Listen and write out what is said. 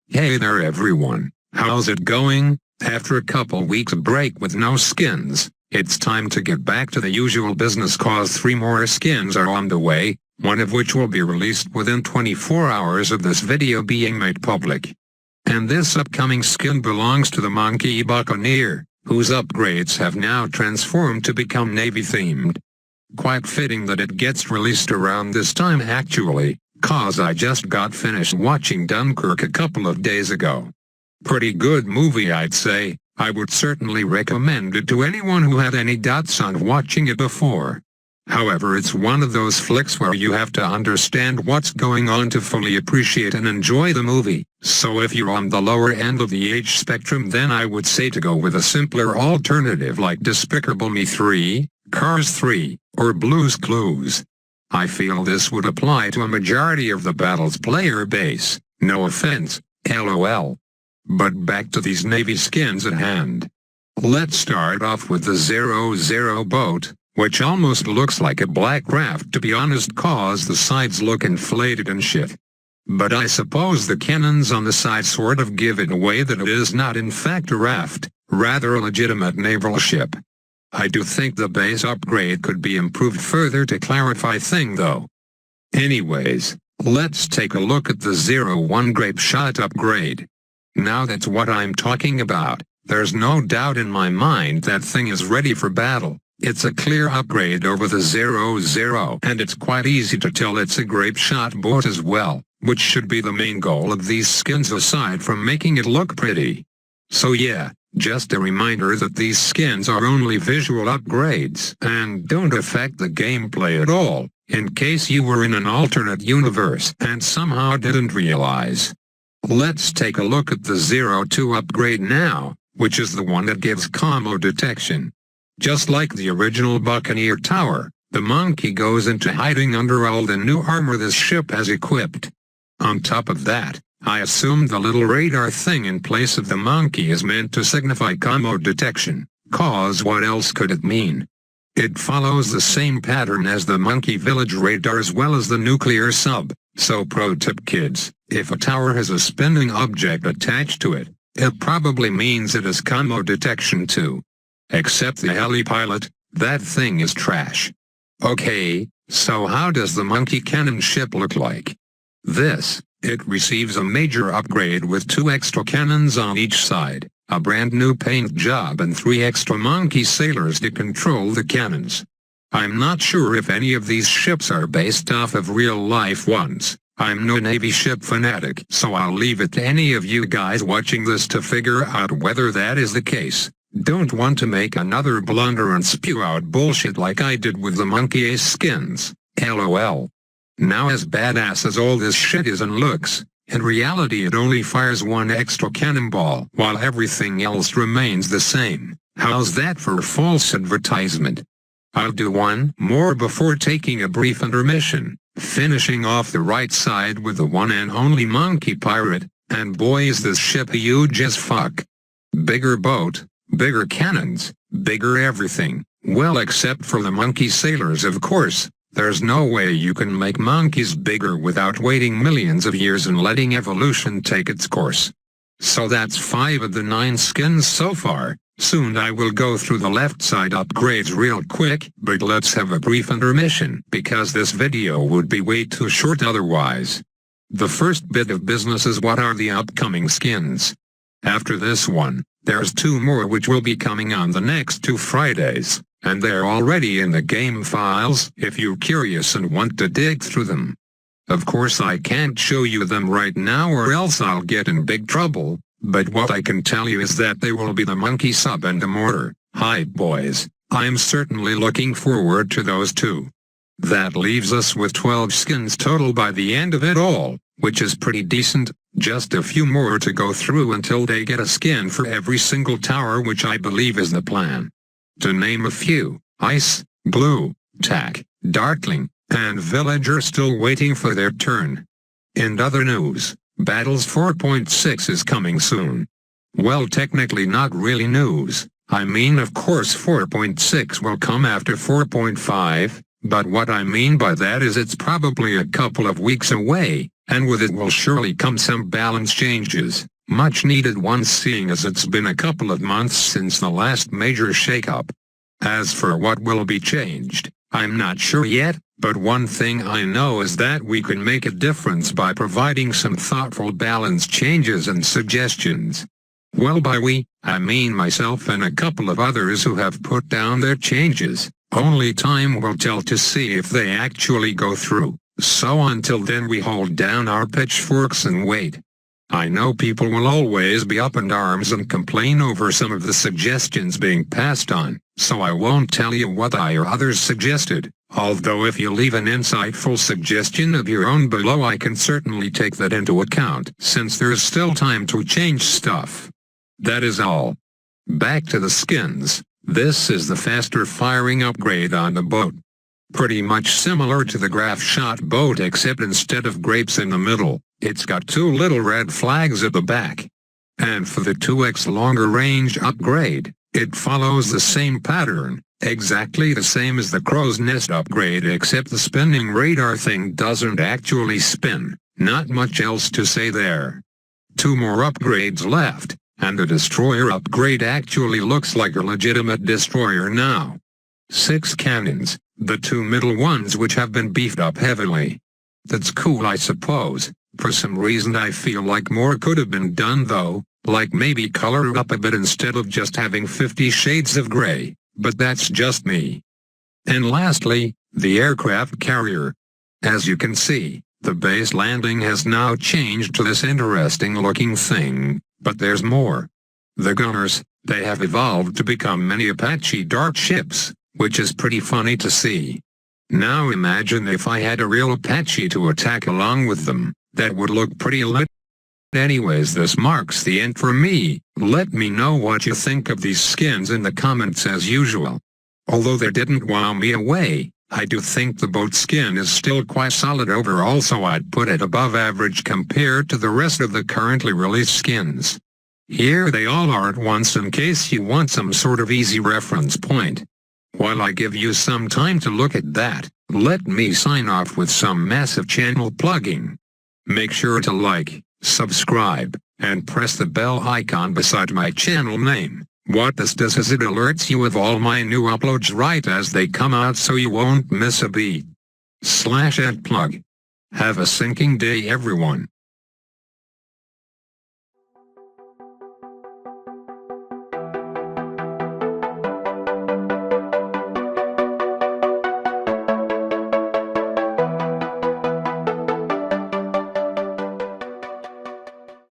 Hey there everyone, how's it going? After a couple weeks break with no skins, it's time to get back to the usual business cause 3 more skins are on the way, one of which will be released within 24 hours of this video being made public. And this upcoming skin belongs to the monkey Buccaneer, whose upgrades have now transformed to become Navy themed. Quite fitting that it gets released around this time actually, cause I just got finished watching Dunkirk a couple of days ago. Pretty good movie I'd say. I would certainly recommend it to anyone who had any doubts on watching it before. However, it's one of those flicks where you have to understand what's going on to fully appreciate and enjoy the movie, so if you're on the lower end of the age spectrum then I would say to go with a simpler alternative like Despicable Me 3, Cars 3, or Blue's Clues. I feel this would apply to a majority of the Battles player base, no offense, LOL. But back to these Navy skins at hand. Let's start off with the 00 boat, which almost looks like a black raft to be honest cause the sides look inflated and shit. But I suppose the cannons on the side sort of give it away that it is not in fact a raft, rather a legitimate naval ship. I do think the base upgrade could be improved further to clarify things though. Anyways, let's take a look at the 01 Grapeshot upgrade. Now that's what I'm talking about. There's no doubt in my mind that thing is ready for battle. It's a clear upgrade over the 00, and it's quite easy to tell it's a Grapeshot boat as well, which should be the main goal of these skins aside from making it look pretty. So yeah, just a reminder that these skins are only visual upgrades and don't affect the gameplay at all, in case you were in an alternate universe and somehow didn't realize. Let's take a look at the 02 upgrade now, which is the one that gives combo detection. Just like the original Buccaneer tower, the monkey goes into hiding under all the new armor this ship has equipped. On top of that, I assume the little radar thing in place of the monkey is meant to signify combo detection, cause what else could it mean? It follows the same pattern as the monkey village radar as well as the nuclear sub, so pro tip kids, if a tower has a spinning object attached to it, it probably means it has combo detection too. Except the heli pilot, that thing is trash. Okay, so how does the monkey cannon ship look like? It receives a major upgrade with 2 extra cannons on each side, a brand new paint job and 3 extra monkey sailors to control the cannons. I'm not sure if any of these ships are based off of real-life ones. I'm no Navy ship fanatic, so I'll leave it to any of you guys watching this to figure out whether that is the case. Don't want to make another blunder and spew out bullshit like I did with the Monkey Ace skins, LOL. Now as badass as all this shit is and looks, in reality it only fires 1 extra cannonball while everything else remains the same. How's that for false advertisement? I'll do one more before taking a brief intermission, finishing off the right side with the one and only monkey pirate, and boy is this ship huge as fuck. Bigger boat, bigger cannons, bigger everything, well except for the monkey sailors of course. There's no way you can make monkeys bigger without waiting millions of years and letting evolution take its course. So that's 5 of the 9 skins so far. Soon I will go through the left side upgrades real quick, but let's have a brief intermission because this video would be way too short otherwise. The first bit of business is what are the upcoming skins. After this one, there's 2 more which will be coming on the next 2 Fridays. And they're already in the game files if you're curious and want to dig through them. Of course I can't show you them right now or else I'll get in big trouble, but what I can tell you is that they will be the monkey sub and the mortar. Hi boys, I'm certainly looking forward to those 2. That leaves us with 12 skins total by the end of it all, which is pretty decent, just a few more to go through until they get a skin for every single tower which I believe is the plan. To name a few, Ice, Blue, Tack, Darkling, and Village are still waiting for their turn. In other news, Battles 4.6 is coming soon. Well, technically not really news, I mean of course 4.6 will come after 4.5, But what I mean by that is it's probably a couple of weeks away, and with it will surely come some balance changes, much needed ones seeing as it's been a couple of months since the last major shakeup. As for what will be changed, I'm not sure yet, but one thing I know is that we can make a difference by providing some thoughtful balance changes and suggestions. Well, by we, I mean myself and a couple of others who have put down their changes. Only time will tell to see if they actually go through, so until then we hold down our pitchforks and wait. I know people will always be up in arms and complain over some of the suggestions being passed on, so I won't tell you what I or others suggested, although if you leave an insightful suggestion of your own below I can certainly take that into account since there's still time to change stuff. That is all. Back to the skins. This is the faster firing upgrade on the boat. Pretty much similar to the Grapeshot boat except instead of grapes in the middle, it's got two little red flags at the back. And for the 2x longer range upgrade, it follows the same pattern, exactly the same as the crow's nest upgrade except the spinning radar thing doesn't actually spin, not much else to say there. 2 more upgrades left, and the destroyer upgrade actually looks like a legitimate destroyer now. 6 cannons, the 2 middle ones which have been beefed up heavily. That's cool I suppose. For some reason I feel like more could have been done though, like maybe color it up a bit instead of just having 50 shades of gray, but that's just me. And lastly, the aircraft carrier. As you can see, the base landing has now changed to this interesting looking thing, but there's more. The gunners, they have evolved to become mini Apache dark ships, which is pretty funny to see. Now imagine if I had a real Apache to attack along with them. That would look pretty lit. Anyways, this marks the end for me. Let me know what you think of these skins in the comments as usual. Although they didn't wow me away, I do think the boat skin is still quite solid overall, so I'd put it above average compared to the rest of the currently released skins. Here they all are at once in case you want some sort of easy reference point. While I give you some time to look at that, let me sign off with some massive channel plugging. Make sure to like, subscribe, and press the bell icon beside my channel name. What this does is it alerts you of all my new uploads right as they come out so you won't miss a beat. /@plug. Have a sinking day everyone.